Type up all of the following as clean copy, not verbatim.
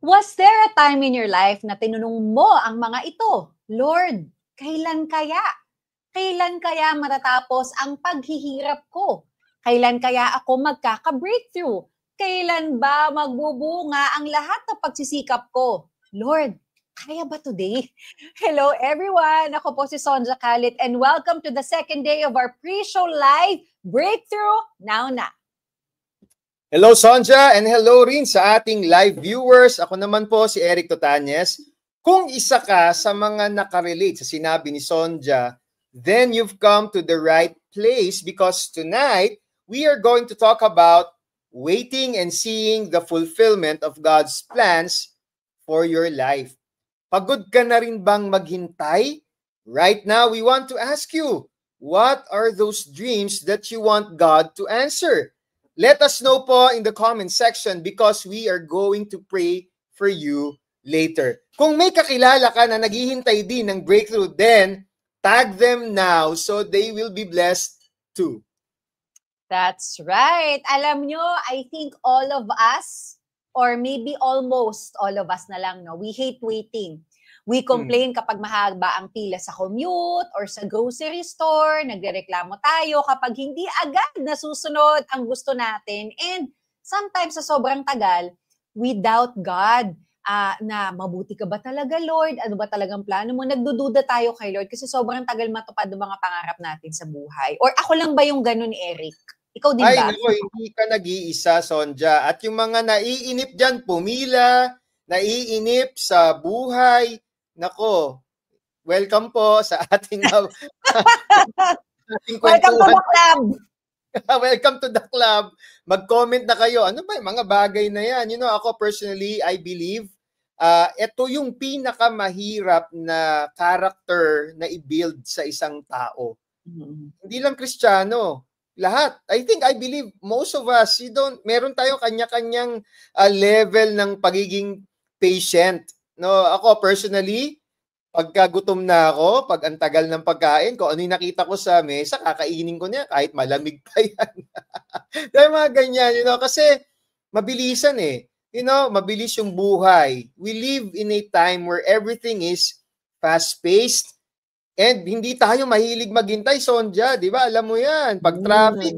Was there a time in your life na tinanong mo ang mga ito? Lord, kailan kaya? Kailan kaya matatapos ang paghihirap ko? Kailan kaya ako magkaka-breakthrough? Kailan ba magbubunga ang lahat ng pagsisikap ko? Lord, kaya ba today? Hello everyone! Ako po si Sonja Kalit and welcome to the second day of our pre-show live Breakthrough Now Na. Hello Sonja and hello rin sa ating live viewers. Ako naman po si Eric Totanyes. Kung isa ka sa mga nakarelate sa sinabi ni Sonja, then you've come to the right place because tonight we are going to talk about waiting and seeing the fulfillment of God's plans for your life. Pagod ka na rin bang maghintay? Right now we want to ask you, what are those dreams that you want God to answer? Let us know po in the comment section because we are going to pray for you later. Kung may kakilala ka na naghihintay din ng breakthrough, then tag them now so they will be blessed too. That's right. Alam nyo, I think all of us, or maybe almost all of us na lang, no, we hate waiting. We complain kapag mahaba ang pila sa commute or sa grocery store, nagrereklamo tayo kapag hindi agad nasusunod ang gusto natin. And sometimes sa sobrang tagal, we doubt God na mabuti ka ba talaga, Lord? Ano ba talagang plano mo? Nagdududa tayo kay Lord kasi sobrang tagal matupad ng mga pangarap natin sa buhay. Or ako lang ba yung ganun, Eric? Ikaw din ba? Ay, naku, hindi ka nag-iisa, Sonja. At yung mga naiinip dyan, pumila, naiinip sa buhay, nako, welcome po sa ating ating welcome to the club. Welcome to the club. Mag-comment na kayo. Ano ba yung mga bagay na yan? You know, ako personally, I believe, ito yung pinakamahirap na character na i-build sa isang tao. Hindi lang Kristiyano. Lahat. I believe most of us, meron tayo kanya-kanyang level ng pagiging patient. No, ako personally, pagka gutom na ako, pag ang tagal ng pagkain, kung ano yung nakita ko sa mesa, kakainin ko niya kahit malamig pa yan. Dahil mga ganyan, kasi mabilisan mabilis yung buhay. We live in a time where everything is fast-paced and hindi tayo mahilig maghintay, Sonja, di ba? Alam mo yan, pag traffic,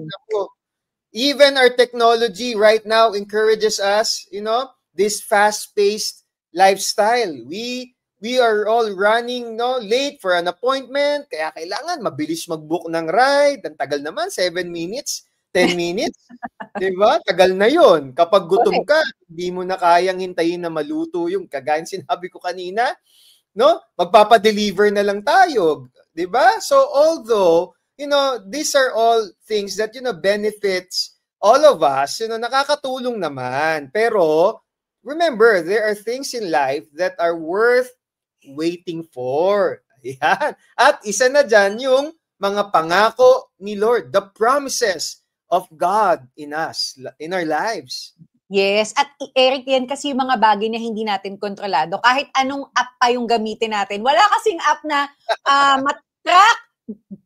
even our technology right now encourages us, this fast-paced lifestyle. We are all running late for an appointment, kaya kailangan mabilis mag-book ng ride. Ang tagal naman, 7 minutes, 10 minutes. Diba? Tagal na yon. Kapag gutom ka, hindi mo na kayang hintayin na maluto yung kagaya sinabi ko kanina, magpapa-deliver na lang tayo. Diba? So although, these are all things that, benefits all of us, nakakatulong naman. Pero, remember, there are things in life that are worth waiting for. Ayan. At isa na dyan yung mga pangako ni Lord, the promises of God in us, in our lives. Yes. At Eric, yan kasi yung mga bagay na hindi natin kontrolado. Kahit anong app pa yung gamitin natin. Wala kasing app na mat-track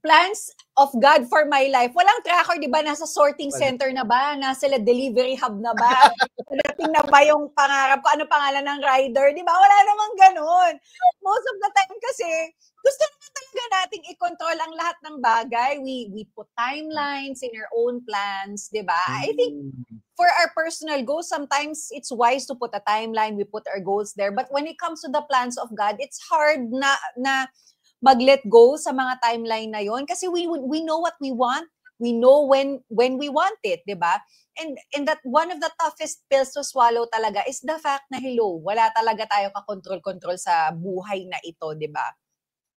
plans of God for my life. Walang tracker, di ba? Nasa sorting center na ba? Nasa delivery hub na ba? Dating na ba yung pangarap ko? Ano pangalan ng rider? Di ba? Wala namang ganun. Most of the time kasi, gusto naman talaga nating i-control ang lahat ng bagay. We put timelines in our own plans, di ba? I think for our personal goals, sometimes it's wise to put a timeline. We put our goals there. But when it comes to the plans of God, it's hard na mag-let go sa mga timeline na yon kasi we know what we want. We know when we want it, di ba? And that one of the toughest pills to swallow talaga is the fact na wala talaga tayo ka-control sa buhay na ito, di ba?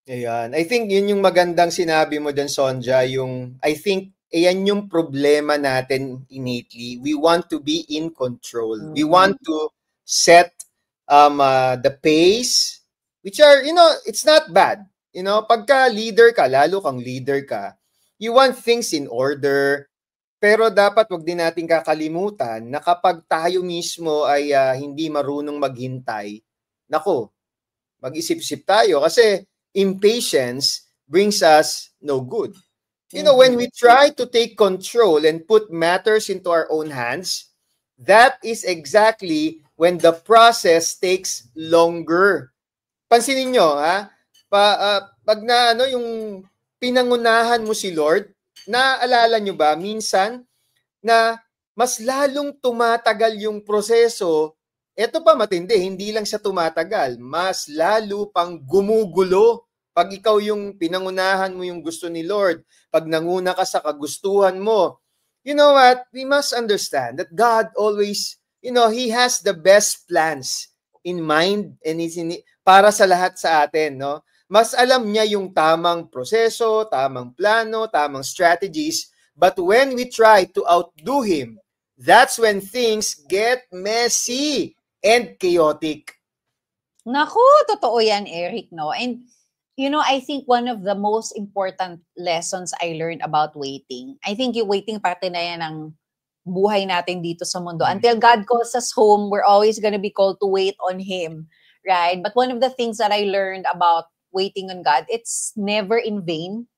Ayan. I think yun yung magandang sinabi mo dyan, Sonja, I think ayan yung problema natin innately. We want to be in control. We want to set the pace, which are, it's not bad. Pagka leader ka, lalo kang leader ka, you want things in order, pero dapat wag din natin kakalimutan na kapag tayo mismo ay hindi marunong maghintay, mag-isip-isip tayo kasi impatience brings us no good. When we try to take control and put matters into our own hands, that is exactly when the process takes longer. Pansinin nyo, ha? Pag na ano, yung pinangunahan mo si Lord, naalala nyo ba minsan na mas lalong tumatagal yung proseso? Ito pa matindi, hindi lang siya tumatagal, mas lalo pang gumugulo. Pag ikaw yung pinangunahan mo yung gusto ni Lord, pag nanguna ka sa kagustuhan mo, you know what? We must understand that God always, He has the best plans in mind and para sa lahat sa atin, no? Mas alam niya yung tamang proseso, tamang plano, tamang strategies, but when we try to outdo Him, that's when things get messy and chaotic. Naku, totoo yan, Eric, no? And, I think one of the most important lessons I learned about waiting, I think yung waiting parte na yan ng buhay natin dito sa mundo. Until God calls us home, we're always gonna be called to wait on Him, right? But one of the things that I learned about waiting on God, it's never in vain.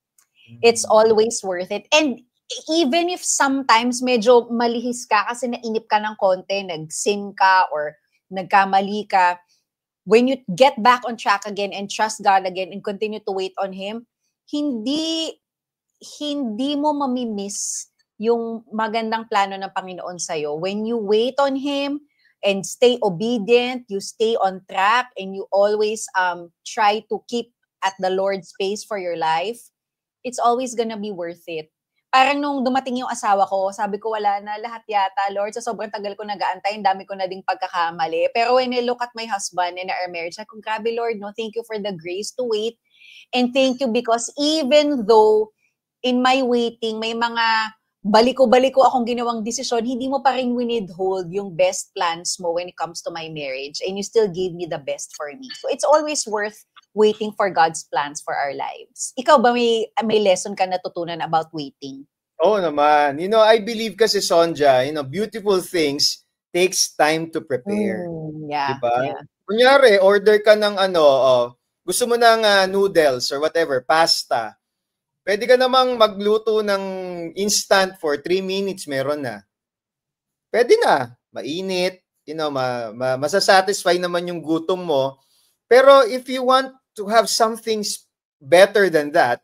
It's always worth it. And even if sometimes medyo malihis ka kasi nainip ka ng konti, nag-sin ka or nagkamali ka, when you get back on track again and trust God again and continue to wait on Him, hindi mo mamimiss yung magandang plano ng Panginoon sa'yo. When you wait on Him and stay obedient, you stay on track, and you always try to keep at the Lord's pace for your life, it's always gonna be worth it. Parang nung dumating yung asawa ko, sabi ko wala na lahat yata, Lord, sa sobrang tagal ko nag-aantay, ang dami ko na ding pagkakamali. Pero when I look at my husband and our marriage, sabi ko, grabe Lord, no, thank you for the grace to wait. And thank you because even though in my waiting, may mga baliko-baliko akong ginawang desisyon, hindi mo pa rin winidhold yung best plans mo when it comes to my marriage. And you still gave me the best for me. So it's always worth waiting for God's plans for our lives. Ikaw ba may lesson ka natutunan about waiting? Oo naman. I believe kasi, Sonja, beautiful things takes time to prepare. Yeah, diba? yeah. Kunyari, order ka ng gusto mo ng noodles or whatever, pasta. Pwede ka namang magluto ng instant for 3 minutes, meron na. Pwede na. Mainit, masasatisfy naman yung gutom mo. Pero if you want to have something better than that,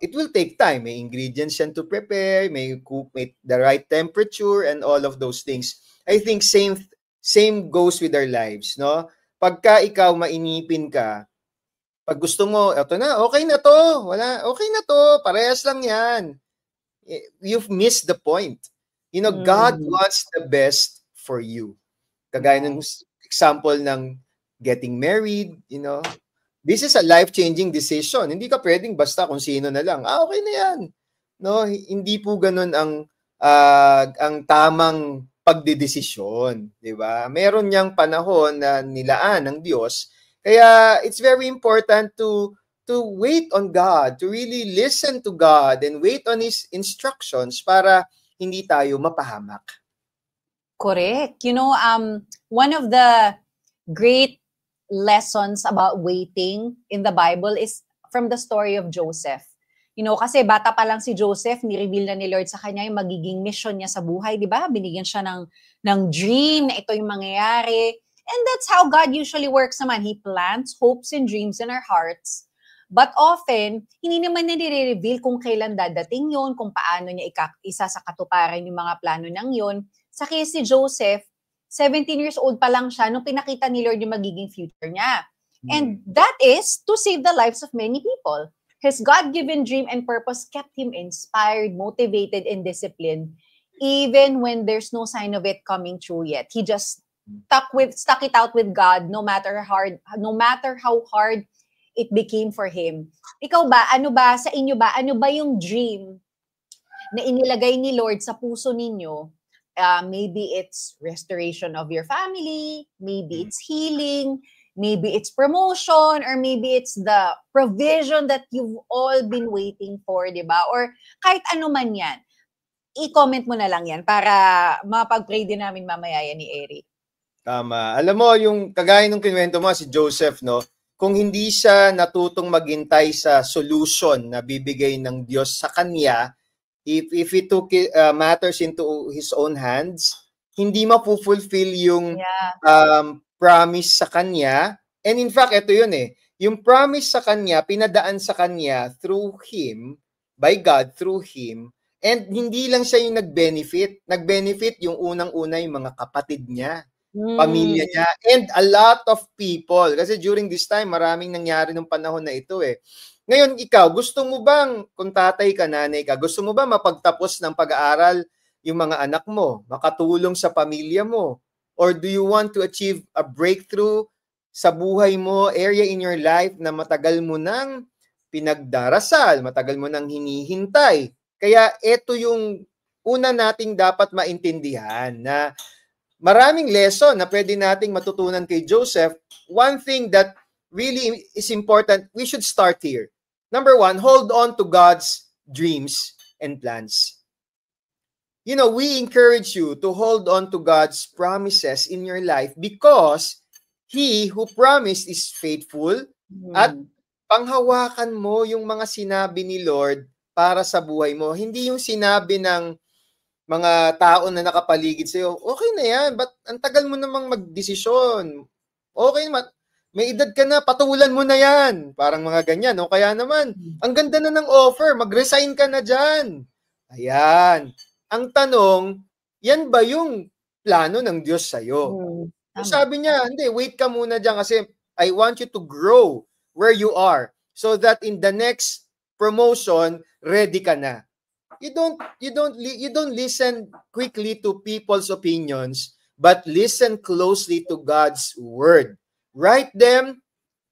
it will take time. May ingredients yan to prepare, may cook, may the right temperature, and all of those things. I think same goes with our lives, no? Pagka ikaw mainipin ka, pag gusto mo, eto na, okay na to, okay na to, parehas lang yan. You've missed the point. God wants the best for you. Kagaya ng example ng getting married, this is a life-changing decision. Hindi ka pwedeng basta kung sino na lang. Okay na yan. No, hindi po ganun ang tamang pagdedesisyon, 'di ba? Meron niyang panahon na nilaan ng Diyos. Kaya it's very important to wait on God, to really listen to God and wait on His instructions para hindi tayo mapahamak. Correct. One of the great lessons about waiting in the Bible is from the story of Joseph. Kasi bata pa lang si Joseph, ni-reveal na ni Lord sa kanya yung magiging mission niya sa buhay, di ba? Binigyan siya ng dream na ito yung mangyayari. And that's how God usually works naman. He plants hopes and dreams in our hearts. But often, hindi naman nire-reveal kung kailan dadating yon, kung paano niya isa sa katuparan yung mga plano ng yon. Sa case si Joseph, 17 years old pa lang siya nung pinakita ni Lord yung magiging future niya. And that is to save the lives of many people. His God-given dream and purpose kept him inspired, motivated, and disciplined, even when there's no sign of it coming true yet. He just stuck it out with God, no matter how hard it became for him. Ikaw ba, sa inyo ba, ano ba yung dream na inilagay ni Lord sa puso ninyo? Maybe it's restoration of your family, maybe it's healing, maybe it's promotion, or maybe it's the provision that you've all been waiting for, di ba? Or kahit ano man yan, i-comment mo na lang yan para mapag-pray din namin mamaya yan ni Eric. Tama. Alam mo, yung kagaya ng kinuwento mo si Joseph, no? Kung hindi siya natutong maghintay sa solution na bibigay ng Diyos sa kanya, if he took matters into his own hands, hindi mapufulfill yung promise sa kanya. And in fact, ito yun eh. Yung promise sa kanya, pinadaan sa kanya through him, by God, through him. And hindi lang siya yung nag-benefit. Nag-benefit yung unang-una yung mga kapatid niya, pamilya niya, and a lot of people. Kasi during this time, maraming nangyari nung panahon na ito eh. Ngayon, ikaw, gusto mo bang, kung tatay ka, nanay ka, gusto mo ba mapagtapos ng pag-aaral yung mga anak mo, makatulong sa pamilya mo? Or do you want to achieve a breakthrough sa buhay mo, area in your life na matagal mo nang pinagdarasal, matagal mo nang hinihintay? Kaya ito yung una nating dapat maintindihan na maraming lesson na pwede nating matutunan kay Joseph. One thing that really is important, we should start here. Number one, hold on to God's dreams and plans. You know, we encourage you to hold on to God's promises in your life because He who promised is faithful at panghawakan mo yung mga sinabi ni Lord para sa buhay mo. Hindi yung sinabi ng mga tao na nakapaligid sa'yo, okay na yan, ba't ang tagal mo namang magdesisyon? Okay, may edad ka na, patulan mo na yan. Parang mga ganyan, no? Kaya naman, ang ganda na ng offer, mag-resign ka na dyan. Ayan. Ang tanong, yan ba yung plano ng Diyos sa'yo? So sabi niya, hindi, wait ka muna dyan kasi I want you to grow where you are so that in the next promotion, ready ka na. You don't listen quickly to people's opinions, but listen closely to God's word. Write them,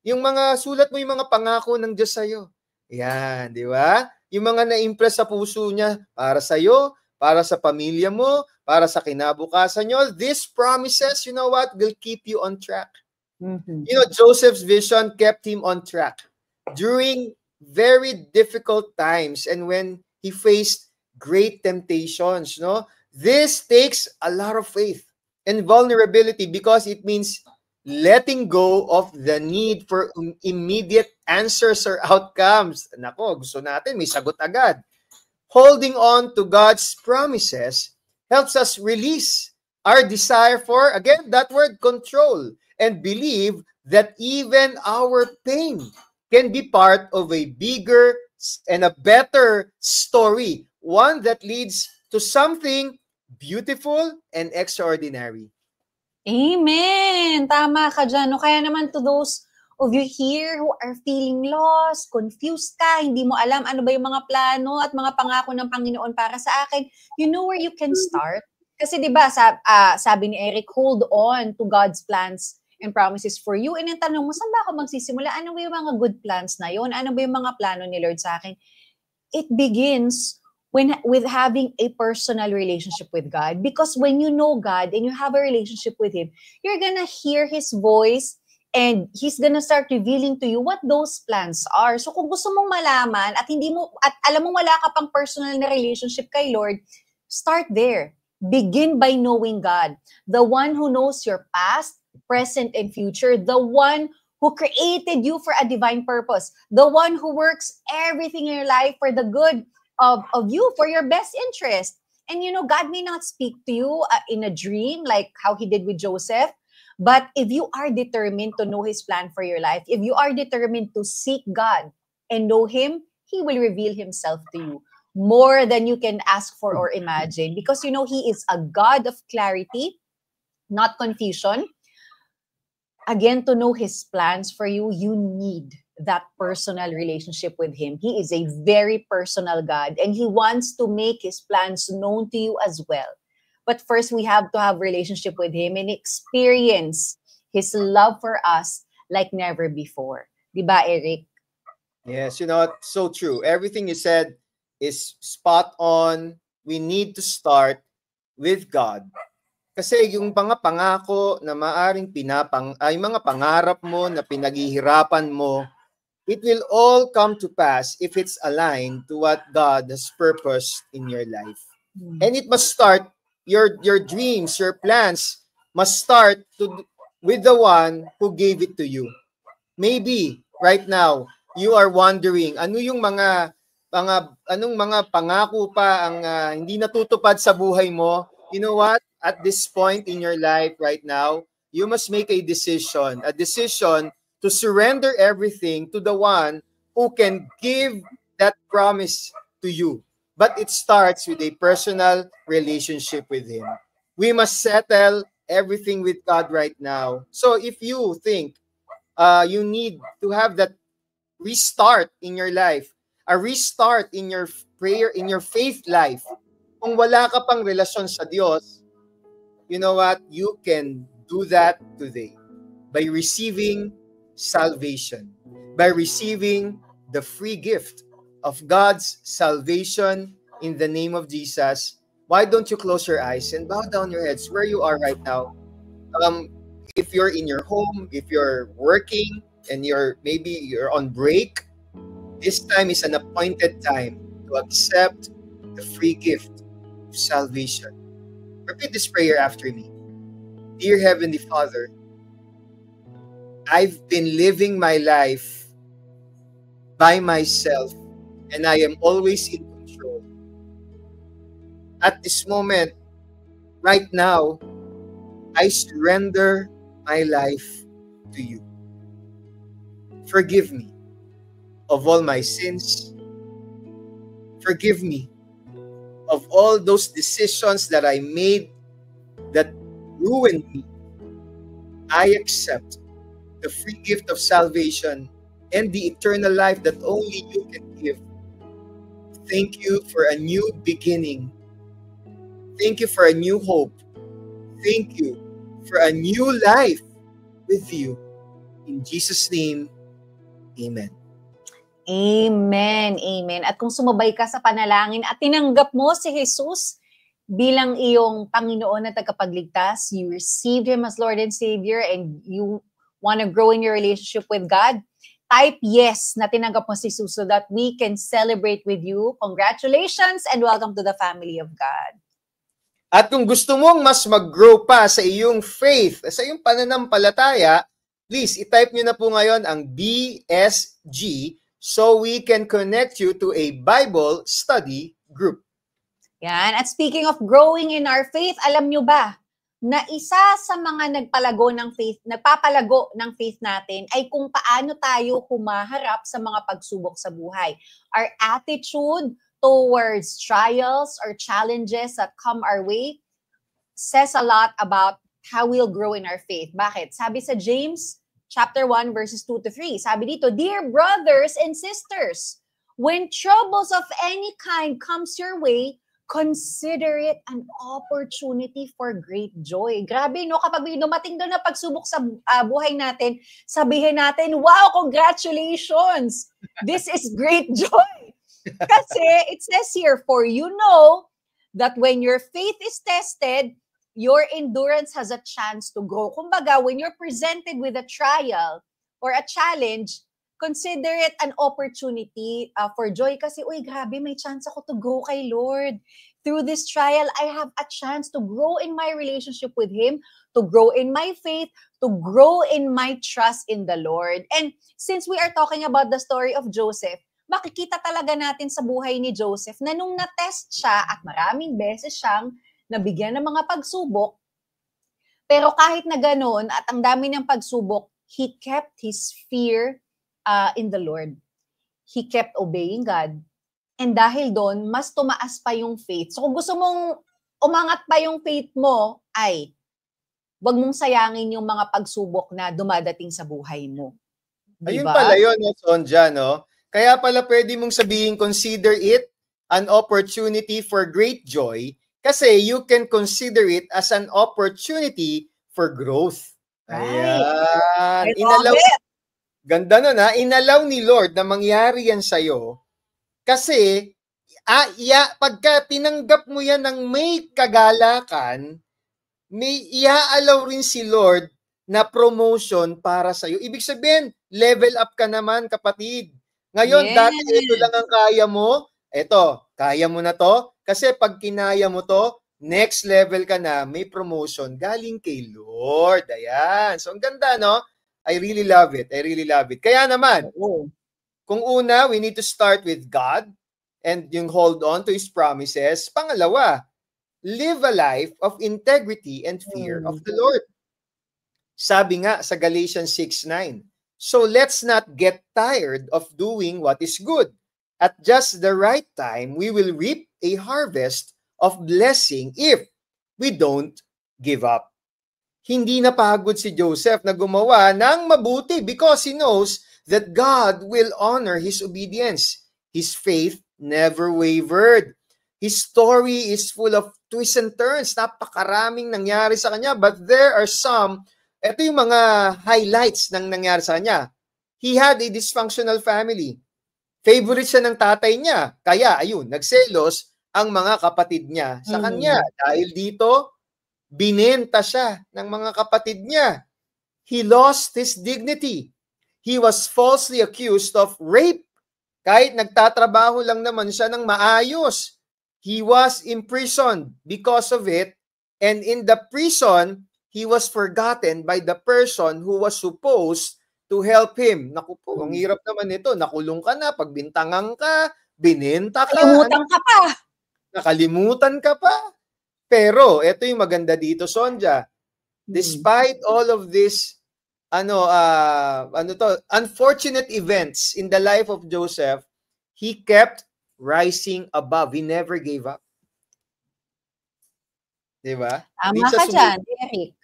yung mga sulat mo yung mga pangako ng Diyos sa'yo. Yan, di ba? Yung mga na-impress sa puso niya para sa'yo, para sa pamilya mo, para sa kinabukasan nyo. These promises, you know what, will keep you on track. You know, Joseph's vision kept him on track during very difficult times and when he faced great temptations, no? This takes a lot of faith and vulnerability because it means letting go of the need for immediate answers or outcomes. Nako, gusto natin, may sagot agad. Holding on to God's promises helps us release our desire for, again, that word, control, and believe that even our pain can be part of a bigger and a better story, one that leads to something beautiful and extraordinary. Amen! Tama ka dyan. No? Kaya naman to those of you here who are feeling lost, confused ka, hindi mo alam ano ba yung mga plano at mga pangako ng Panginoon para sa akin, you know where you can start? Kasi di ba sabi ni Eric, hold on to God's plans and promises for you. And ang tanong mo, saan ba ako magsisimula? Ano ba yung mga good plans na yun? Ano ba yung mga plano ni Lord sa akin? It begins with having a personal relationship with God. Because when you know God and you have a relationship with Him, you're gonna hear His voice and He's gonna start revealing to you what those plans are. So kung gusto mong malaman at alam mong wala ka pang personal na relationship kay Lord, start there. Begin by knowing God, the one who knows your past, present, and future, the one who created you for a divine purpose, the one who works everything in your life for the good of you, for your best interest. And you know, God may not speak to you in a dream like how He did with Joseph, but if you are determined to know His plan for your life, if you are determined to seek God and know Him, He will reveal Himself to you more than you can ask for or imagine, because you know He is a God of clarity, not confusion. Again, to know His plans for you, you need that personal relationship with Him. He is a very personal God, and He wants to make His plans known to you as well. But first, we have to have relationship with Him and experience His love for us like never before. Diba, Eric? Yes, you know, it's so true. Everything you said is spot on. We need to start with God. Kasi yung mga pangako na maaring ay mga pangarap mo na pinaghihirapan mo, it will all come to pass if it's aligned to what God has purposed in your life. And it must start, your dreams, your plans must start with the one who gave it to you. Maybe right now you are wondering anong mga pangako pa ang hindi natutupad sa buhay mo. you know what? At this point in your life right now, you must make a decision to surrender everything to the one who can give that promise to you. But it starts with a personal relationship with Him. We must settle everything with God right now. So if you think you need to have that restart in your life, a restart in your prayer, in your faith life, kung wala ka pang relasyon sa Diyos, you know what? You can do that today by receiving salvation, by receiving the free gift of God's salvation in the name of Jesus. Why don't you close your eyes and bow down your heads where you are right now? If you're in your home, if you're working, and maybe you're on break, this time is an appointed time to accept the free gift of salvation. Repeat this prayer after me. Dear Heavenly Father, I've been living my life by myself and I am always in control. At this moment, right now, I surrender my life to you. Forgive me of all my sins. Forgive me of all those decisions that I made that ruined me. I accept the free gift of salvation and the eternal life that only you can give. Thank you for a new beginning. Thank you for a new hope. Thank you for a new life with you. In Jesus' name, Amen. Amen. Amen. At kung sumabay ka sa panalangin at tinanggap mo si Jesus bilang iyong Panginoon at tagapagligtas, you received Him as Lord and Savior, and you want to grow in your relationship with God, type yes na tinanggap mo si Jesus so that we can celebrate with you. Congratulations and welcome to the family of God. At kung gusto mong mas mag-grow pa sa iyong faith, sa iyong pananampalataya, please, i-type nyo na po ngayon ang BSG so we can connect you to a Bible study group. Yan. At speaking of growing in our faith, alam nyo ba na isa sa mga nagpapalago ng faith natin ay kung paano tayo humaharap sa mga pagsubok sa buhay. Our attitude towards trials or challenges that come our way says a lot about how we'll grow in our faith. Bakit? Sabi sa James chapter 1 verses 2 to 3, sabi dito, Dear brothers and sisters, when troubles of any kind comes your way, consider it an opportunity for great joy. Grabe, no? Kapag may dumating doon na pagsubok sa buhay natin, sabihin natin, wow, congratulations! This is great joy! Kasi it says here, for you know that when your faith is tested, your endurance has a chance to grow. Kumbaga, when you're presented with a trial or a challenge, consider it an opportunity for joy. Kasi, uy, grabe, may chance ako to grow kay Lord. Through this trial, I have a chance to grow in my relationship with Him, to grow in my faith, to grow in my trust in the Lord. And since we are talking about the story of Joseph, makikita talaga natin sa buhay ni Joseph na nung na-test siya at maraming beses siyang nabigyan ng mga pagsubok, pero kahit na ganoon at ang dami ng pagsubok, he kept his fear in the Lord. He kept obeying God. And dahil doon, mas tumaas pa yung faith. So kung gusto mong umangat pa yung faith mo, ay, wag mong sayangin yung mga pagsubok na dumadating sa buhay mo. Diba? Ayun pala yun, Sonja, no? Kaya pala pwede mong sabihin, consider it an opportunity for great joy, kasi you can consider it as an opportunity for growth. Ayan. Ganda nun, ha? Inalaw ni Lord na mangyari yan sa'yo kasi pagka tinanggap mo yan ng may kagalakan, may iaalaw rin si Lord na promotion para sa'yo. Ibig sabihin, level up ka naman, kapatid. Ngayon, dati ito lang ang kaya mo. Eto, kaya mo na to. Kasi pag kinaya mo to, next level ka na, may promotion galing kay Lord. Ayan. So, ang ganda, no? I really love it. I really love it. Kaya naman, kung una, we need to start with God and yung hold on to His promises. Pangalawa, live a life of integrity and fear of the Lord. Sabi nga sa Galatians 6:9, so let's not get tired of doing what is good. At just the right time, we will reap a harvest of blessing if we don't give up. Hindi napagod si Joseph na gumawa ng mabuti because he knows that God will honor his obedience. His faith never wavered. His story is full of twists and turns. Napakaraming nangyari sa kanya, but there are some. Ito yung mga highlights ng nangyari sa kanya. He had a dysfunctional family. Favorite siya ng tatay niya. Kaya, ayun, nagselos ang mga kapatid niya sa kanya. Dahil dito, binenta siya ng mga kapatid niya. He lost his dignity. He was falsely accused of rape. Kahit nagtatrabaho lang naman siya ng maayos. He was imprisoned because of it. And in the prison, he was forgotten by the person who was supposed to help him. Naku po, ang hirap naman ito. Nakulong ka na, pagbintangan ka, binenta ka. Nakalimutan ka pa. Nakalimutan ka pa. Pero, ito yung maganda dito, Sonja. Despite all of this, unfortunate events in the life of Joseph, he kept rising above. He never gave up. Diba? Tama ka dyan, Eric.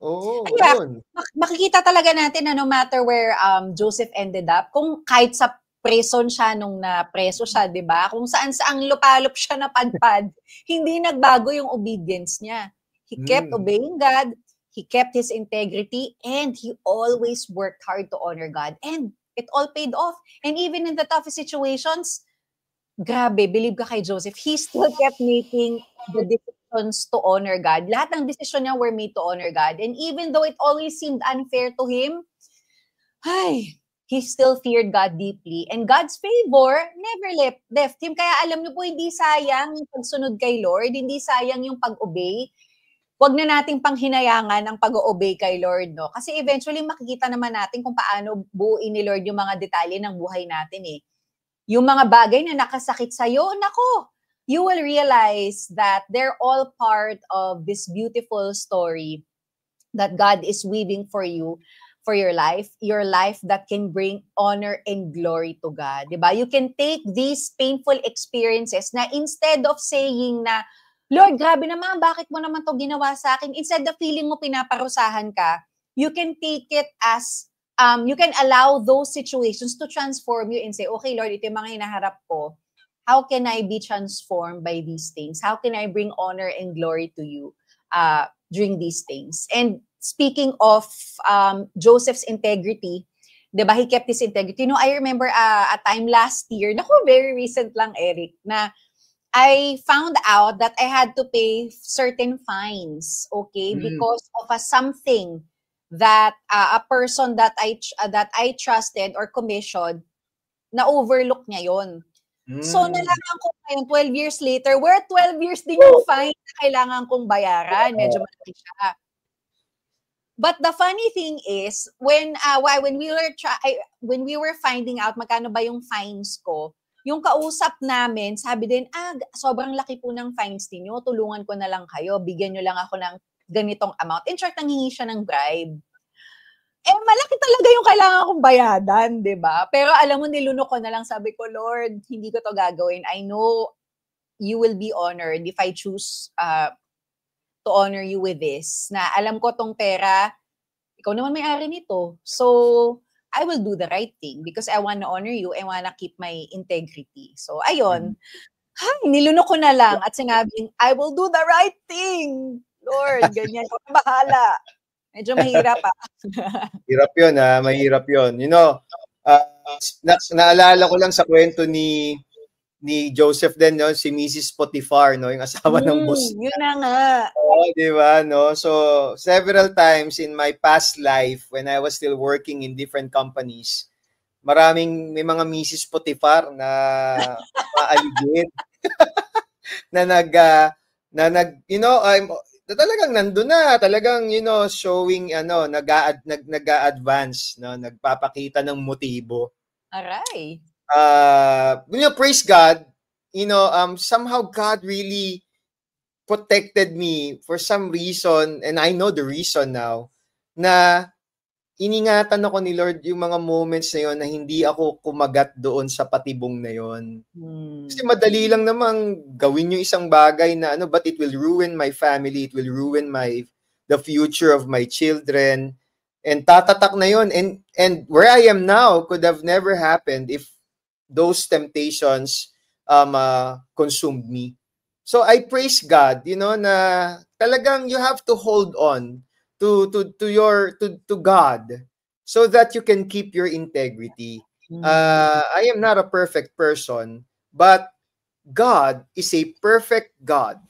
Oo, kaya, makikita talaga natin na no matter where Joseph ended up, kung kahit sa prison siya nung na-preso siya, di ba? Kung saan-saang lupalop siya na padpad, hindi nagbago yung obedience niya. He kept obeying God, he kept his integrity, and he always worked hard to honor God. And it all paid off. And even in the toughest situations, grabe, believe ka kay Joseph, he still kept making the decisions to honor God. Lahat ng decision niya were made to honor God. And even though it always seemed unfair to him, he still feared God deeply. And God's favor never left him. Kaya alam niyo po, hindi sayang yung pagsunod kay Lord, hindi sayang yung pag-obey. Huwag na nating panghinayangan ang pag-obey kay Lord, no? Kasi eventually makikita naman natin kung paano buuin ni Lord yung mga detalye ng buhay natin, eh. Yung mga bagay na nakasakit sa'yo, nako, you will realize that they're all part of this beautiful story that God is weaving for you, for your life that can bring honor and glory to God. Diba? You can take these painful experiences na instead of saying na, Lord, grabe naman, bakit mo naman to ginawa sa akin? Instead of feeling mo pinaparusahan ka, you can take it as, you can allow those situations to transform you and say, okay, Lord, ito yung mga hinaharap ko. How can I be transformed by these things? How can I bring honor and glory to you during these things? And speaking of Joseph's integrity, diba, he kept his integrity. You know, I remember a time last year, naku, very recent lang, Eric, na I found out that I had to pay certain fines, okay, because of something that a person that I trusted or commissioned, na overlook niya yon. So, nalaman ko ngayon, 12 years later, 12 years din yung fine na kailangan kong bayaran. Medyo malaki siya. But the funny thing is, when we were finding out magkano ba yung fines ko, yung kausap namin, sabi din, sobrang laki po ng fines niyo, tulungan ko na lang kayo, bigyan nyo lang ako ng ganitong amount. In short, nanghingi siya ng bribe. Malaki talaga yung kailangan kong bayadan, di ba? Pero alam mo, nilunok ko na lang, sabi ko, Lord, hindi ko to gagawin. I know you will be honored if I choose to honor you with this. Na alam ko tong pera, ikaw naman may-ari nito. So, I will do the right thing because I want to honor you. I want to keep my integrity. So, ayun. Nilunok ko na lang at sinabing, I will do the right thing. Lord, ganyan. Ako na bahala. Medyo mahirap Hirap yun, mahirap yun. You know, naalala ko lang sa kwento ni Joseph din, no, si Mrs. Potiphar, no, yung asawa ng boss. Yun na nga. Oo, di ba, no? So, several times in my past life, when I was still working in different companies, may mga Mrs. Potiphar na maaligid. you know, talagang nandun na, talagang, you know, showing, nag-a-advance, no, nagpapakita ng motibo. Aray. You know, praise God, you know, somehow God really protected me for some reason, and I know the reason now, na iningatan ako ni Lord yung mga moments na yun na hindi ako kumagat doon sa patibong na yun. Kasi madali lang namang gawin yung isang bagay na but it will ruin my family, it will ruin the future of my children, and tatatak na yun. And where I am now could have never happened if those temptations consumed me. So I praise God, na talagang you have to hold on to God so that you can keep your integrity. I am not a perfect person, but God is a perfect God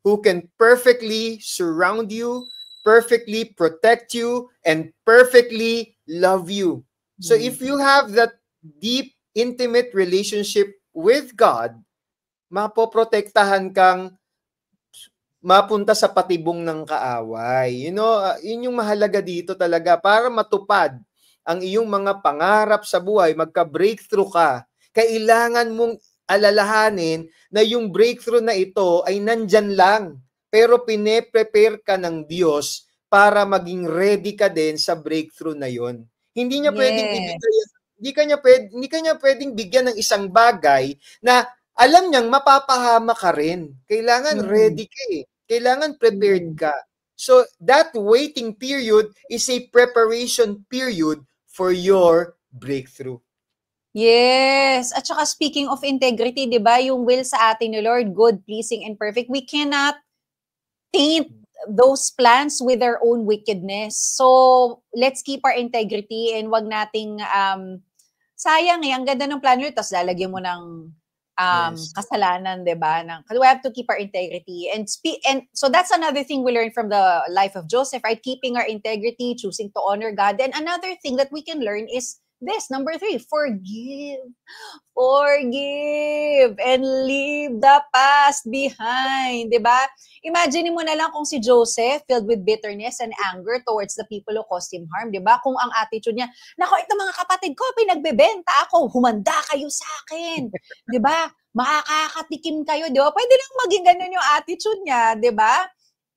who can perfectly surround you, perfectly protect you, and perfectly love you. So if you have that deep, intimate relationship with God, mapoprotektahan kang mapunta sa patibong ng kaaway. Yun yung mahalaga dito talaga para matupad ang iyong mga pangarap sa buhay, magka-breakthrough ka. Kailangan mong alalahanin na yung breakthrough na ito ay nandyan lang. Pero pine-prepare ka ng Diyos para maging ready ka din sa breakthrough na yon. Hindi niya pwedeng ibigay, hindi ka niya pwedeng bigyan ng isang bagay na alam niyang mapapahama ka rin. Kailangan ready ka eh. Kailangan prepared ka. So, that waiting period is a preparation period for your breakthrough. Yes. At saka speaking of integrity, di ba, yung will sa atin ni Lord, good, pleasing, and perfect, we cannot taint those plans with our own wickedness. So, let's keep our integrity and wag nating, sayang ang ganda ng plano nyo, tapos lalagyan mo ng kasalanan, diba? We have to keep our integrity and so that's another thing we learned from the life of Joseph, right? Keeping our integrity, choosing to honor God. And another thing that we can learn is this, number 3, forgive and leave the past behind, diba? Imagine mo na lang kung si Joseph filled with bitterness and anger towards the people who caused him harm, diba? Kung ang attitude niya, nako, ito mga kapatid ko, pinagbebenta ako, humanda kayo sa akin, diba? Makakatikim kayo, diba? Pwede lang maging ganun yung attitude niya, diba?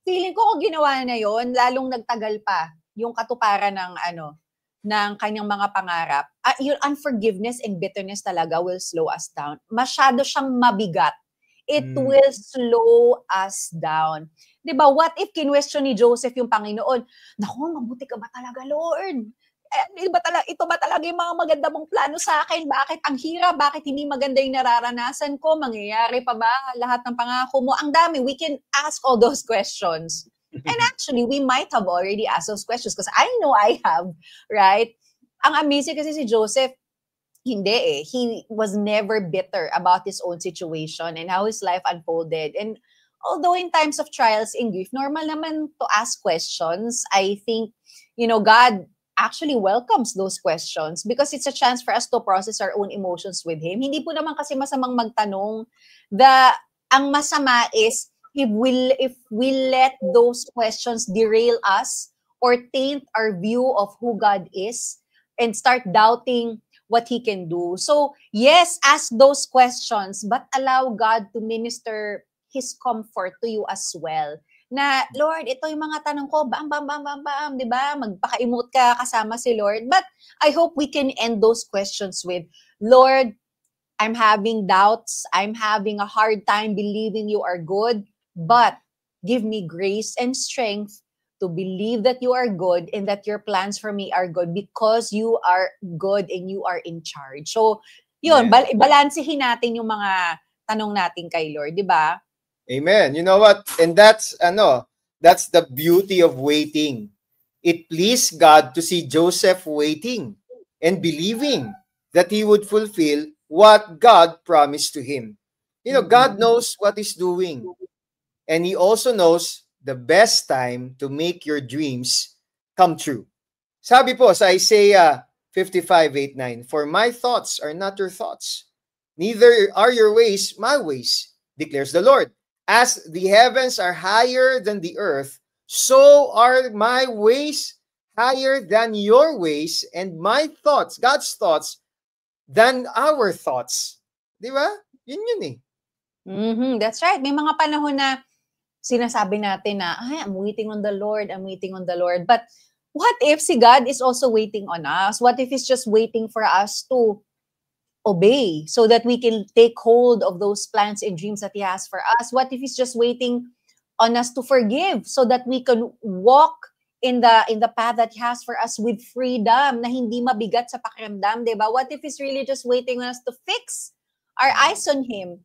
Feeling ko kung ginawa na yon, lalong nagtagal pa yung katuparan ng kanyang mga pangarap. Yung unforgiveness and bitterness talaga will slow us down. Masyado siyang mabigat. It will slow us down. Diba? What if kinwestiyon ni Joseph yung Panginoon? Naku, mabuti ka ba talaga, Lord? Ito ba talaga yung mga maganda mong plano sa akin? Bakit ang hirap? Bakit hindi maganda yung nararanasan ko? Mangyayari pa ba lahat ng pangako mo? Ang dami. We can ask all those questions. And actually, we might have already asked those questions because I know I have, right? Ang amazing kasi si Joseph, hindi eh. He was never bitter about his own situation and how his life unfolded. And although in times of trials and grief, normal naman to ask questions. I think, God actually welcomes those questions because it's a chance for us to process our own emotions with Him. Hindi po naman kasi masamang magtanong. Ang masama is if we let those questions derail us or taint our view of who God is and start doubting what He can do. So, yes, ask those questions, but allow God to minister His comfort to you as well. Na, Lord, ito yung mga tanong ko, bam, bam, bam, bam, bam, di ba? Magpaka-emote ka kasama si Lord. But I hope we can end those questions with, Lord, I'm having doubts. I'm having a hard time believing you are good, but give me grace and strength to believe that you are good and that your plans for me are good because you are good and you are in charge. So, yun, balansehin natin yung mga tanong natin kay Lord, di ba? Amen. You know what? And that's the beauty of waiting. It pleased God to see Joseph waiting and believing that he would fulfill what God promised to him. God knows what He's doing. And He also knows the best time to make your dreams come true. Sabi po sa Isaiah 55:8-9, for my thoughts are not your thoughts, neither are your ways my ways, declares the Lord. As the heavens are higher than the earth, so are my ways higher than your ways, and my thoughts, God's thoughts, than our thoughts. Di ba? Yun eh. That's right. May mga panahon na sinasabi natin na, ay, I'm waiting on the Lord, I'm waiting on the Lord. But what if si God is also waiting on us? What if He's just waiting for us to obey so that we can take hold of those plans and dreams that He has for us? What if He's just waiting on us to forgive so that we can walk in the path that He has for us with freedom, na hindi mabigat sa pakiramdam, diba? What if He's really just waiting on us to fix our eyes on Him?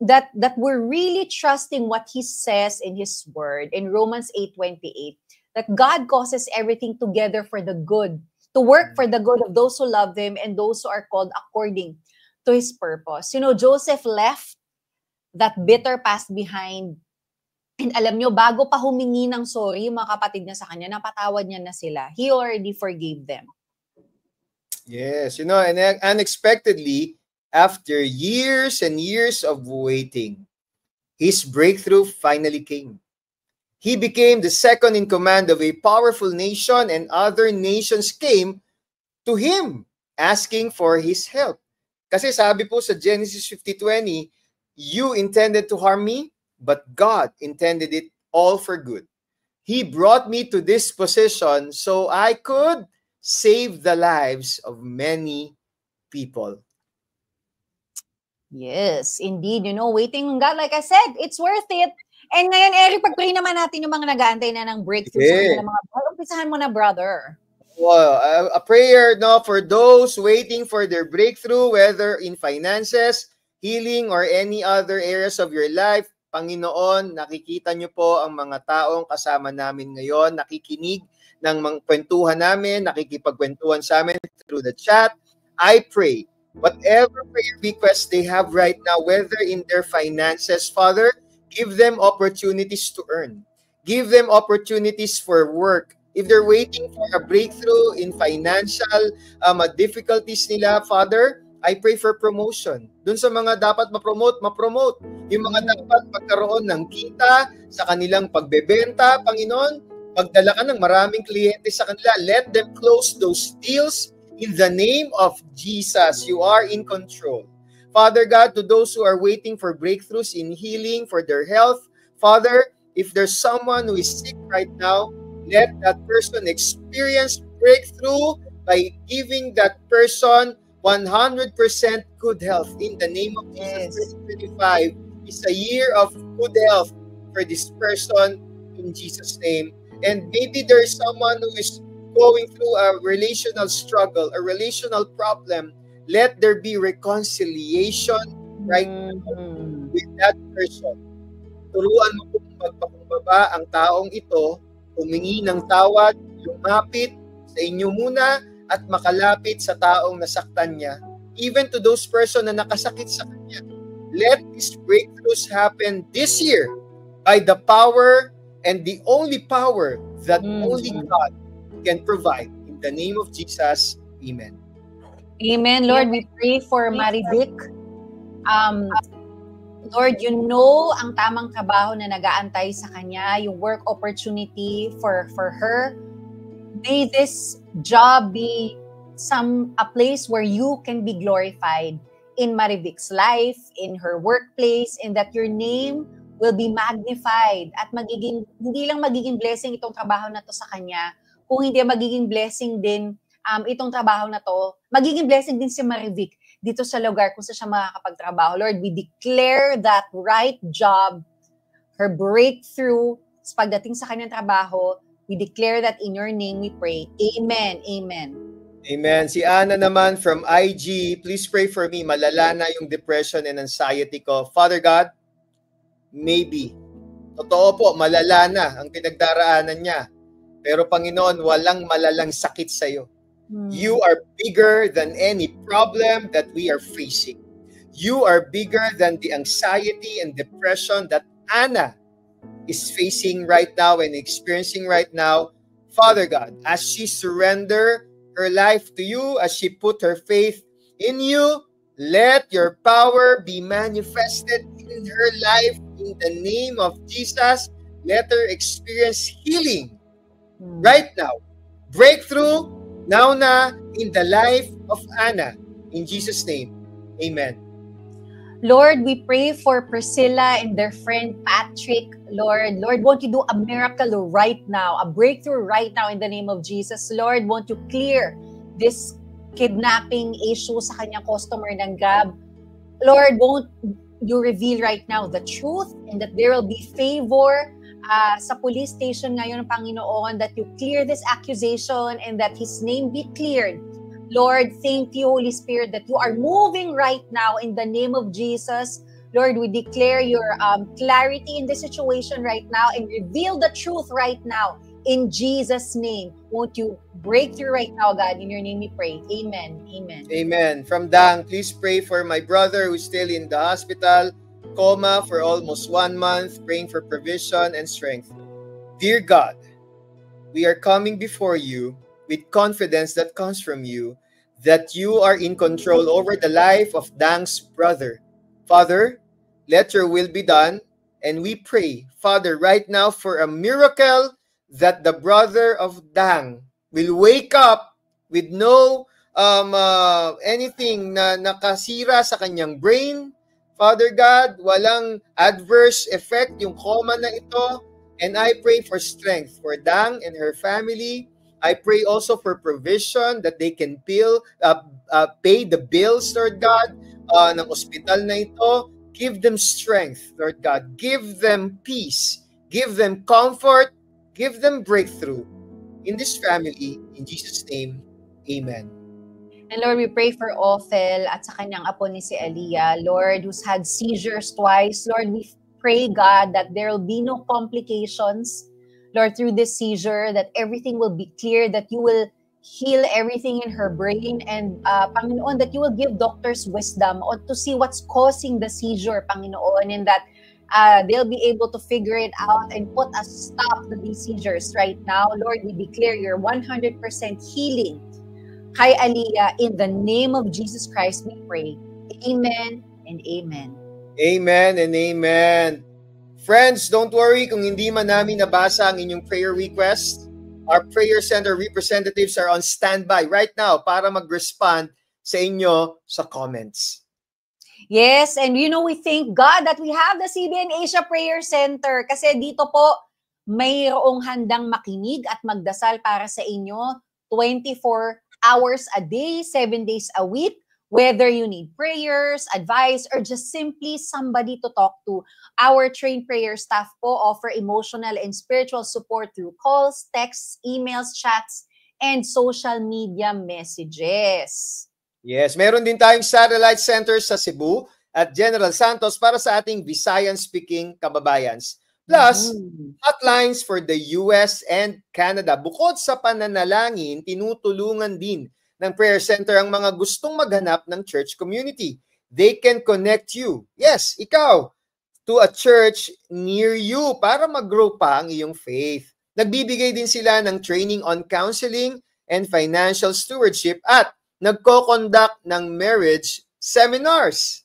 That we're really trusting what He says in His word in Romans 8:28, that God causes everything together for the good, to work for the good of those who love Him and those who are called according to His purpose. You know, Joseph left that bitter past behind. And alam nyo, bago pa humingi ng sorry yung mga kapatid niya sa kanya, napatawad niya na sila. He already forgave them. Yes, you know, and unexpectedly, after years and years of waiting, his breakthrough finally came. He became the second in command of a powerful nation, and other nations came to him asking for his help. Kasi sabi po sa Genesis 50:20, you intended to harm me, but God intended it all for good. He brought me to this position so I could save the lives of many people. Yes, indeed. You know, waiting on God, like I said, it's worth it. And ngayon, Eric, pag-pray naman natin yung mga nag-aantay na ng breakthrough sa kanilang mga brother. Umpisahan mo na, brother. Well, a prayer no, for those waiting for their breakthrough, whether in finances, healing, or any other areas of your life. Panginoon, nakikita niyo po ang mga taong kasama namin ngayon, nakikinig ng mga kwentuhan namin, nakikipagkwentuhan sa amin through the chat. I pray, whatever prayer requests they have right now, whether in their finances, Father, give them opportunities to earn. Give them opportunities for work. If they're waiting for a breakthrough in financial difficulties nila, Father, I pray for promotion. Dun sa mga dapat ma-promote. Yung mga dapat magkaroon ng kita sa kanilang pagbebenta, Panginoon, pagdala ka ng maraming kliyente sa kanila. Let them close those deals in the name of Jesus. You are in control. Father God, to those who are waiting for breakthroughs in healing, for their health, Father, if there's someone who is sick right now, let that person experience breakthrough by giving that person 100% good health in the name of Jesus. 2025 is a year of good health for this person in Jesus' name. And maybe there is someone who is going through a relational struggle, a relational problem. Let there be reconciliation right now with that person. Turuan mo kung magpakumbaba ang taong ito, humingi ng tawad, lumapit sa inyo muna, at makalapit sa taong nasaktan niya, even to those person na nakasakit sa kanya. Let these breakthroughs happen this year by the power and the only power that only God can provide. In the name of Jesus, Amen. Amen. Lord, we pray for Marivic. Lord, you know ang tamang trabaho na nag-aantay sa kanya, yung work opportunity for her. May this job be a place where you can be glorified in Marivic's life, in her workplace, and that your name will be magnified at hindi lang magiging blessing itong trabaho na to sa kanya, kung hindi magiging blessing din itong trabaho na to, magiging blessing din si Marivic dito sa lugar kung saan siya makakapagtrabaho. Lord, we declare that right job, her breakthrough, pagdating sa kanyang trabaho, we declare that in your name we pray. Amen. Amen. Amen. Si Ana naman from IG, please pray for me. Malala na yung depression and anxiety ko. Father God, maybe. Totoo po, malala na ang pinagdaraanan niya. Pero Panginoon, walang malalang sakit sa'yo. You are bigger than any problem that we are facing. You are bigger than the anxiety and depression that Ana is facing right now and experiencing right now. Father God, as she surrender her life to you, as she put her faith in you, let your power be manifested in her life in the name of Jesus. Let her experience healing right now. Breakthrough now na in the life of Ana. In Jesus' name, amen. Lord, we pray for Priscilla and their friend Patrick. Lord, won't you do a miracle right now, a breakthrough right now in the name of Jesus. Lord, won't you clear this kidnapping issue sa kanyang customer ng Grab. Lord, won't you reveal right now the truth and that there will be favor sa police station ngayon, Panginoon, that you clear this accusation and that his name be cleared. Lord, thank you, Holy Spirit, that you are moving right now in the name of Jesus. Lord, we declare your clarity in the situation right now and reveal the truth right now in Jesus' name. Won't you break through right now, God? In your name we pray. Amen. Amen. Amen. From Dang, please pray for my brother who's still in the hospital, coma for almost 1 month, praying for provision and strength. Dear God, we are coming before you with confidence that comes from you, that you are in control over the life of Dang's brother. Father, let your will be done, and we pray, Father, right now for a miracle that the brother of Dang will wake up with no anything na nakasira sa kanyang brain. Father God, walang adverse effect yung coma na ito, and I pray for strength for Dang and her family. I pray also for provision that they can pay the bills, Lord God, ng hospital na ito. Give them strength, Lord God. Give them peace. Give them comfort. Give them breakthrough in this family. In Jesus' name, amen. And Lord, we pray for Othel at sa kanyang apo ni si Aliyah, Lord, who's had seizures twice. Lord, we pray, God, that there will be no complications, Lord, through this seizure, that everything will be clear, that you will heal everything in her brain, and Panginoon, that you will give doctors wisdom to see what's causing the seizure, Panginoon, and that they'll be able to figure it out and put a stop to these seizures right now. Lord, we declare your 100% healing kay Aliyah. In the name of Jesus Christ, we pray. Amen and amen. Amen and amen. Friends, don't worry kung hindi man namin nabasa ang inyong prayer request. Our prayer center representatives are on standby right now para mag-respond sa inyo sa comments. Yes, and we thank God that we have the CBN Asia Prayer Center kasi dito po mayroong handang makinig at magdasal para sa inyo 24 hours a day, 7 days a week. Whether you need prayers, advice, or just simply somebody to talk to, our trained prayer staff po offer emotional and spiritual support through calls, texts, emails, chats, and social media messages. Yes, meron din tayong satellite centers sa Cebu at General Santos para sa ating Visayan-speaking kababayans. Plus, hotlines for the US and Canada. Bukod sa pananalangin, tinutulungan din ng prayer center ang mga gustong maghanap ng church community. They can connect you, yes, ikaw, to a church near you para mag-grow pa ang iyong faith. Nagbibigay din sila ng training on counseling and financial stewardship at nagko-conduct ng marriage seminars.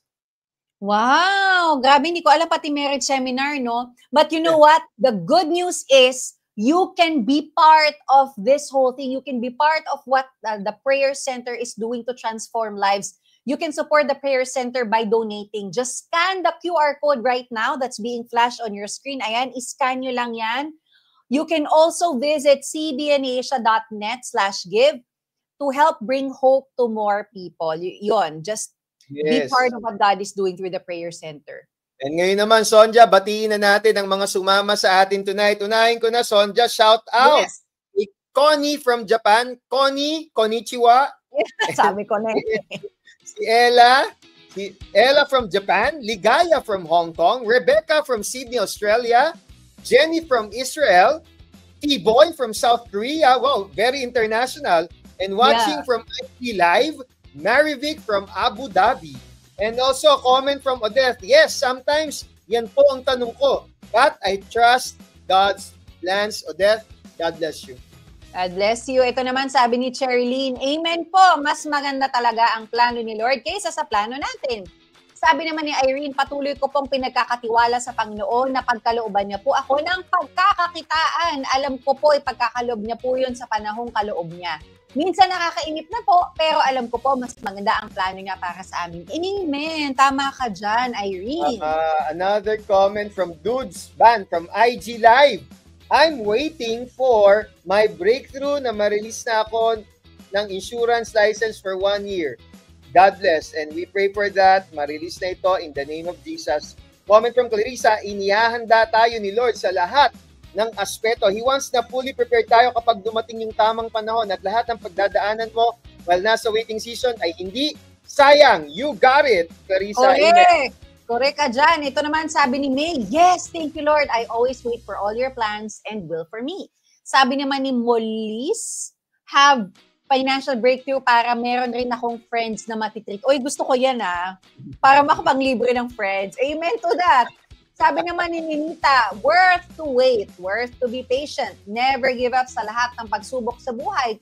Wow! Grabe, hindi ko alam pati marriage seminar, no? But you know what? The good news is you can be part of this whole thing. You can be part of what the prayer center is doing to transform lives. You can support the prayer center by donating. Just scan the QR code right now that's being flashed on your screen. Ayan, iscan nyo lang yan. You can also visit cbnasia.net/give to help bring hope to more people. Yun, just be part of what God is doing through the prayer center. And ngayon naman, Sonja, batiin na natin ang mga sumama sa atin tonight. Unahin ko na, Sonja, shout out. Yes. Connie from Japan. Connie, konnichiwa. Sabi ko na. Si Ella from Japan. Ligaya from Hong Kong. Rebecca from Sydney, Australia. Jenny from Israel. T-Boy from South Korea. Wow, very international. And watching from IT Live, Marivic from Abu Dhabi. And also a comment from Odette. Yes, sometimes yan po ang tanong ko. But I trust God's plans. Odette, God bless you. God bless you. Ito naman sabi ni Cherilyn, amen po. Mas maganda talaga ang plano ni Lord kaysa sa plano natin. Sabi naman ni Irene, patuloy ko pong pinagkakatiwala sa Panginoon na pagkalooban niya po ako ng pagkakakitaan. Alam ko po, ipagkakaloob niya po yun sa panahong kaloob niya. Minsan nakakainip na po, pero alam ko po, mas maganda ang plano niya para sa amin. Amen! Tama ka dyan, Irene. Another comment from Dudes Ban from IG Live. I'm waiting for my breakthrough na ma-release na ako ng insurance license for 1 year. God bless. And we pray for that. Ma-release na ito in the name of Jesus. Comment from Clarissa, inihahanda tayo ni Lord sa lahat ng aspeto. He wants na fully prepared tayo kapag dumating yung tamang panahon at lahat ng pagdadaanan mo while nasa waiting season ay hindi sayang. You got it, Clarissa. Correct. Correct ka dyan. Ito naman sabi ni May, yes, thank you Lord. I always wait for all your plans and will for me. Sabi naman ni Molise, have financial breakthrough para meron rin akong friends na matitreat. Oy, gusto ko yan para makapanglibre ng friends. Amen to that. Sabi naman ni Ninita, worth to wait, worth to be patient, never give up sa lahat ng pagsubok sa buhay.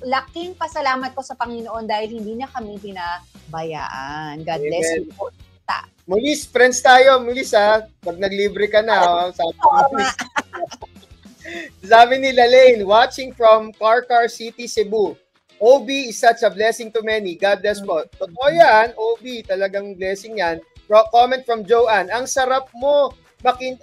Laking pasalamat ko sa Panginoon dahil hindi niya kami pinabayaan. God bless you po. Mulis, friends tayo. Mulis pag naglibre ka na. Sabi ni Lalaine, watching from Carcar City, Cebu. OB is such a blessing to many. God bless po. Totoo yan, OB, talagang blessing yan. Comment from Joanne, ang sarap mo,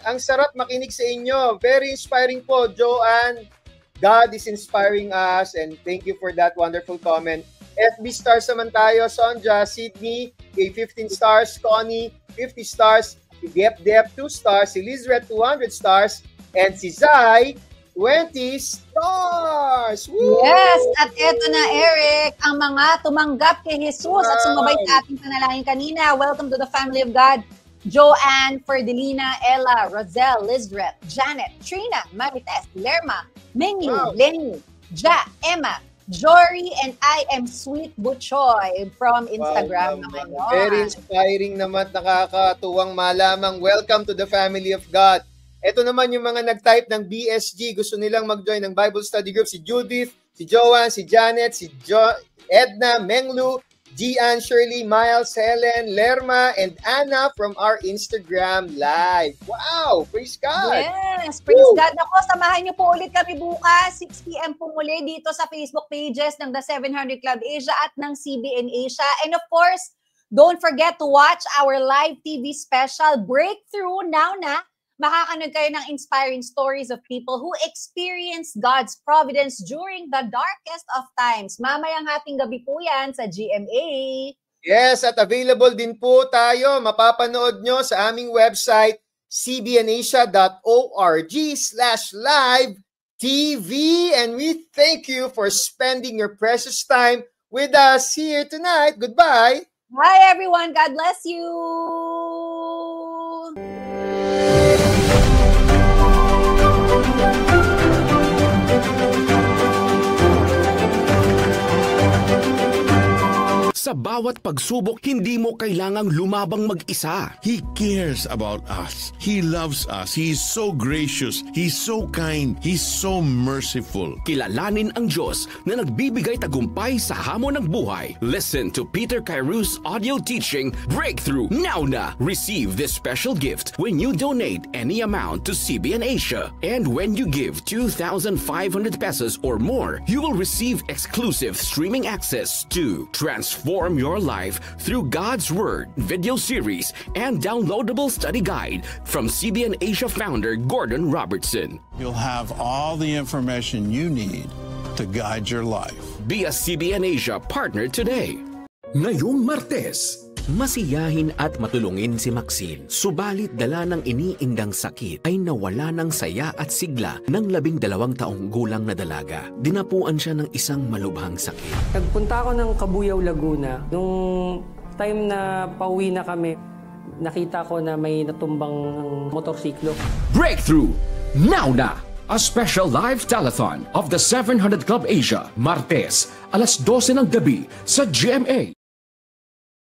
ang sarap makinig sa inyo. Very inspiring po, Joanne. God is inspiring us and thank you for that wonderful comment. FB stars naman tayo, Sonja, Sydney, 15 stars, Connie, 50 stars, si Dep 2 stars, si Lizret, 200 stars, and si Zai, 20 stars! Woo! Yes! At eto na, Eric, ang mga tumanggap kay Jesus at sumabay sa ating panalangin kanina. Welcome to the family of God. Joanne, Ferdelina, Ella, Roselle, Lizret, Janet, Trina, Marites, Lerma, Menu, Lenny, Ja, Emma, Jory, and I am Sweet Butchoy from Instagram naman yun. Very inspiring naman, nakakatuwang malamang. Welcome to the family of God. Ito naman yung mga nag-type ng BSG, gusto nilang mag-join ng Bible Study Group. Si Judith, si Joanne, si Janet, si Edna, Menglu, Gian, Shirley, Miles, Helen, Lerma, and Anna from our Instagram Live. Wow! Praise God! Yes! Praise God! Ako, samahan niyo po ulit kami bukas, 6 p.m. po muli dito sa Facebook pages ng The 700 Club Asia at ng CBN Asia. And of course, don't forget to watch our live TV special, Breakthrough, now na. Makakanood kayo ng inspiring stories of people who experienced God's providence during the darkest of times. Mamayang hating gabi po yan sa GMA. Yes, at available din po tayo. Mapapanood nyo sa aming website, cbnasia.org/live TV. And we thank you for spending your precious time with us here tonight. Goodbye. Bye, everyone. God bless you. Sa bawat pagsubok, hindi mo kailangang lumabang mag-isa. He cares about us. He loves us. He is so gracious. He's so kind. He's so merciful. Kilalanin ang Diyos na nagbibigay tagumpay sa hamon ng buhay. Listen to Peter Kairou's audio teaching, Breakthrough, now na. Receive this special gift when you donate any amount to CBN Asia. And when you give 2,500 pesos or more, you will receive exclusive streaming access to Transform your life through God's Word, video series, and downloadable study guide from CBN Asia founder Gordon Robertson. You'll have all the information you need to guide your life. Be a CBN Asia partner today. Ngayong Martes, masiyahin at matulungin si Maxine. Subalit dala ng iniindang sakit ay nawala ng saya at sigla ng 12 taong gulang na dalaga. Dinapuan siya ng isang malubhang sakit. Nagpunta ako ng Cabuyao, Laguna. Nung time na pauwi na kami, nakita ko na may natumbang motorsiklo. Breakthrough! Now na! A special live telethon of the 700 Club Asia, Martes, alas 12 ng gabi sa GMA.